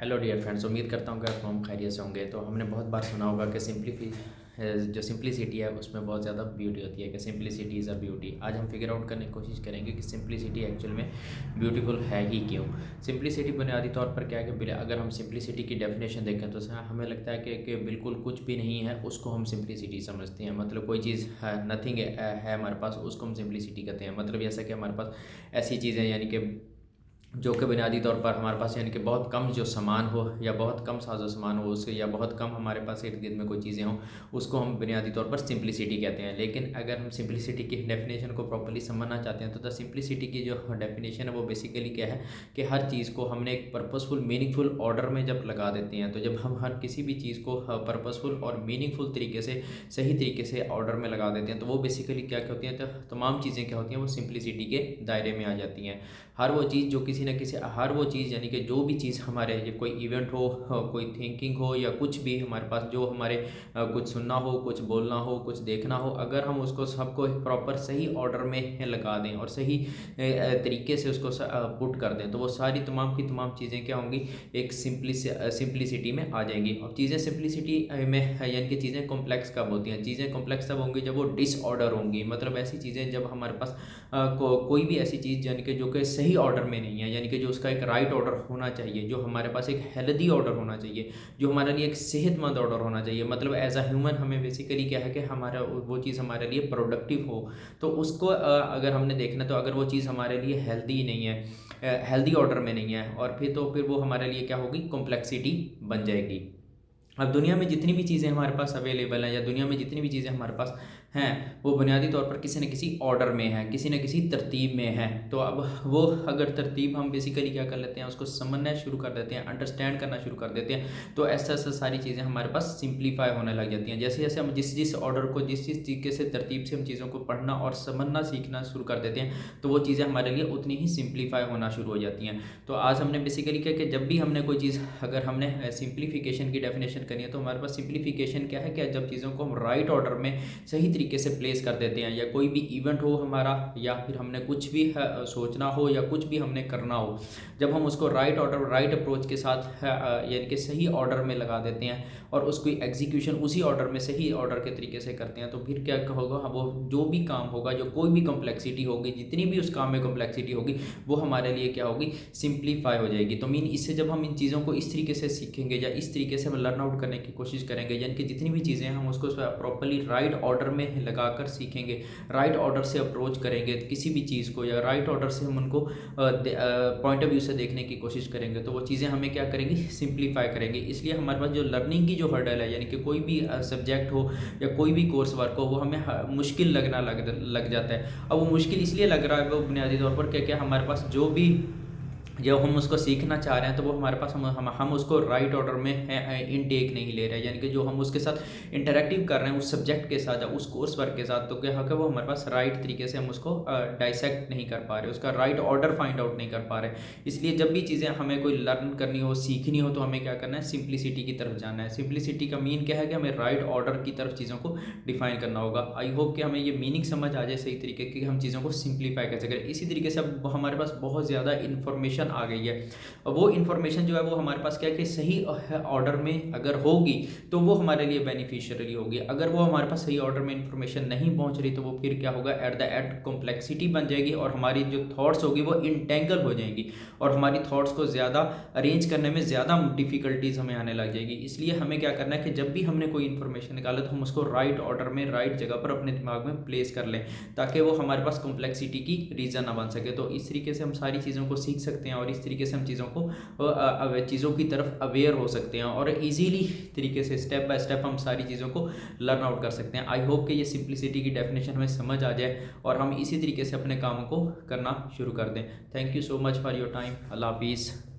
Hello dear friends, उम्मीद करता हूँ कि आप तमाम खैरियत से होंगे। तो हमने बहुत बार सुना होगा कि जो सिंप्लिसिटी है उसमें बहुत ज़्यादा ब्यूटी होती है, कि सिंप्लिसिटी इज़ अ ब्यूटी। आज हम फिगर आउट करने की कोशिश करेंगे कि सिंप्लिसिटी एक्चुअल में ब्यूटीफुल है ही क्यों। सिंप्लिसिटी बुनियादी तौर पर क्या है कि अगर हम सिंप्लिसिटी की डेफिनेशन देखें तो हमें लगता है कि बिल्कुल कुछ भी नहीं है उसको हम सिंप्लिसिटी समझते हैं। मतलब कोई चीज़ है, नथिंग है हमारे पास, उसको हम सिंप्लिसिटी कहते हैं। मतलब ऐसा कि हमारे पास ऐसी चीज़ें यानी कि जो कि बुनियादी तौर पर हमारे पास यानी कि बहुत कम जो सामान हो या बहुत कम साजो सामान हो उसके, या बहुत कम हमारे पास इर्द गिर्द में कोई चीज़ें हों, उसको हम बुनियादी तौर पर सिंप्लिसिटी कहते हैं। लेकिन अगर हम सिंप्लिसिटी की डेफिनेशन को प्रॉपर्ली समझना चाहते हैं तो द सिंप्लिसिटी की जो डेफिनेशन है वो बेसिकली क्या है कि हर चीज़ को हमने एक पर्पसफुल मीनिंगफुल ऑर्डर में जब लगा देते हैं, तो जब हम हर किसी भी चीज़ को पर्पसफुल और मीनिंगफुल तरीके से, सही तरीके से ऑर्डर में लगा देते हैं, तो वो बेसिकली क्या क्या होती हैं, तो तमाम चीज़ें क्या होती हैं वो सिंप्लिसिटी के दायरे में आ जाती हैं। हर वो चीज़ जो किसी न किसी, हर वो चीज़ यानी कि जो भी चीज़ हमारे, ये कोई इवेंट हो, कोई थिंकिंग हो, या कुछ भी हमारे पास जो हमारे कुछ सुनना हो, कुछ बोलना हो, कुछ देखना हो, अगर हम उसको सबको एक प्रॉपर सही ऑर्डर में लगा दें और सही तरीके से उसको पुट कर दें, तो वो सारी तमाम की तमाम चीज़ें क्या होंगी, एक सिंप्लिसिटी में आ जाएंगी। और चीज़ें सिंप्लिसिटी में यानी कि चीज़ें कॉम्प्लेक्स कब होती हैं? चीज़ें कॉम्प्लेक्स तब होंगी जब वो डिसऑर्डर होंगी। मतलब ऐसी चीज़ें जब हमारे पास कोई भी ऐसी चीज़ यानी कि जो कि सही ऑर्डर में नहीं है, यानी कि जो उसका एक राइट ऑर्डर होना चाहिए, जो हमारे पास एक हेल्दी ऑर्डर होना चाहिए, जो हमारे लिए एक सेहतमंद ऑर्डर होना चाहिए। मतलब एज अ ह्यूमन हमें बेसिकली क्या है कि हमारा वो चीज़ हमारे लिए प्रोडक्टिव हो, तो उसको अगर हमने देखना, तो अगर वो चीज़ हमारे लिए हेल्दी नहीं है, हेल्दी ऑर्डर में नहीं है, और फिर वो हमारे लिए क्या होगी, कॉम्प्लेक्सिटी बन जाएगी। अब दुनिया में जितनी भी चीज़ें हमारे पास अवेलेबल हैं, या दुनिया में जितनी भी चीज़ें हमारे पास हैं, वो बुनियादी तौर पर किसी न किसी ऑर्डर में है, किसी न किसी तरतीब में है। तो अब वो अगर तरतीब हम बेसिकली क्या कर लेते हैं, उसको समझना शुरू कर देते हैं, अंडरस्टैंड करना शुरू कर देते हैं, तो ऐसा ऐसा सारी चीज़ें हमारे पास सिंप्लीफाई होने लग जाती हैं। जैसे जैसे हम जिस जिस ऑर्डर को, जिस जिस तरीके से, तरतीब से हम चीज़ों को पढ़ना और समझना सीखना शुरू कर देते हैं, तो वो चीज़ें हमारे लिए उतनी ही सिंप्लीफाई होना शुरू हो जाती हैं। तो आज हमने बेसिकली क्या कि जब भी हमने कोई चीज़, अगर हमने सिंप्लीफिकेशन की डेफिनेशन करनी है, तो हमारे पास सिंप्लीफिकेशन क्या है, कि जब चीज़ों को हम राइट ऑर्डर में सही तरीके से प्लेस कर देते हैं, या कोई भी इवेंट हो हमारा, या फिर हमने कुछ भी सोचना हो, या कुछ भी हमने करना हो, जब हम उसको राइट ऑर्डर, राइट अप्रोच के साथ यानी कि सही ऑर्डर में लगा देते हैं, और उसकी एग्जीक्यूशन उसी ऑर्डर में, सही ऑर्डर के तरीके से करते हैं, तो फिर क्या होगा, वो जो भी काम होगा, जो कोई भी कॉम्प्लेक्सिटी होगी, जितनी भी उस काम में कॉम्प्लेक्सिटी होगी, वो हमारे लिए क्या होगी, सिंप्लीफाई हो जाएगी। तो मीन इससे जब हम इन चीज़ों को इस तरीके से सीखेंगे, या इस तरीके से लर्न आउट करने की कोशिश करेंगे, यानी कि जितनी भी चीज़ें हम उसको प्रॉपर्ली राइट ऑर्डर में लगाकर सीखेंगे, राइट ऑर्डर से अप्रोच करेंगे किसी भी चीज़ को, या राइट ऑर्डर से हम उनको पॉइंट ऑफ व्यू से देखने की कोशिश करेंगे, तो वो चीज़ें हमें क्या करेंगी, सिंप्लीफाई करेंगे। इसलिए हमारे पास जो लर्निंग की जो हर्डल है, यानी कि कोई भी सब्जेक्ट हो या कोई भी कोर्स वर्क हो, वो हमें मुश्किल लगना लग जाता है। अब वो मुश्किल इसलिए लग रहा है वो बुनियादी तौर पर क्या हमारे पास जो भी, जब हम उसको सीखना चाह रहे हैं, तो वो हमारे पास हम उसको राइट ऑर्डर में इनटेक नहीं ले रहे हैं, यानी कि जो हम उसके साथ इंटरेक्टिव कर रहे हैं उस सब्जेक्ट के साथ या उस कोर्स वर्क के साथ, तो क्या है कि वो हमारे पास राइट तरीके से हम उसको डाइसेक्ट नहीं कर पा रहे, उसका राइट ऑर्डर फाइंड आउट नहीं कर पा रहे। इसलिए जब भी चीज़ें हमें कोई लर्न करनी हो, सीखनी हो, तो हमें क्या करना है, सिंप्लिसिटी की तरफ जाना है। सिंप्लिसिटी का मीन क्या है कि हमें राइट ऑर्डर की तरफ चीज़ों को डिफाइन करना होगा। आई होप कि हमें ये मीनिंग समझ आ जाए सही तरीके की, हम चीज़ों को सिंप्लीफाई कैसे करें। इसी तरीके से अब हमारे पास बहुत ज़्यादा इन्फॉर्मेशन आ गई है, वो इन्फॉर्मेशन जो है वो हमारे पास क्या है कि सही ऑर्डर में अगर होगी तो वो हमारे लिए बेनिफिशियरी होगी। अगर वो हमारे पास सही ऑर्डर में इन्फॉर्मेशन नहीं पहुंच रही, तो वो फिर क्या होगा, एट द एंड कॉम्प्लेक्सिटी बन जाएगी, और हमारी जो थॉट्स होगी वो इंटेंगल हो जाएंगी, और हमारी थॉट्स को ज़्यादा अरेंज करने में ज़्यादा डिफिकल्टीज हमें आने लग जाएगी। इसलिए हमें क्या करना है कि जब भी हमने कोई इन्फॉर्मेशन निकाला, तो हम उसको राइट ऑर्डर में, राइट जगह पर अपने दिमाग में प्लेस कर लें, ताकि वो हमारे पास कॉम्प्लेक्सिटी की रीज़न ना बन सके। तो इस तरीके से हम सारी चीज़ों को सीख सकते हैं, और इस तरीके से हम चीज़ों की तरफ अवेयर हो सकते हैं, और इजीली तरीके से स्टेप बाय स्टेप हम सारी चीज़ों को लर्न आउट कर सकते हैं। आई होप कि ये सिंप्लिसिटी की डेफिनेशन हमें समझ आ जाए, और हम इसी तरीके से अपने कामों को करना शुरू कर दें। Thank you so much for your time. अल्लाह हाफिज़।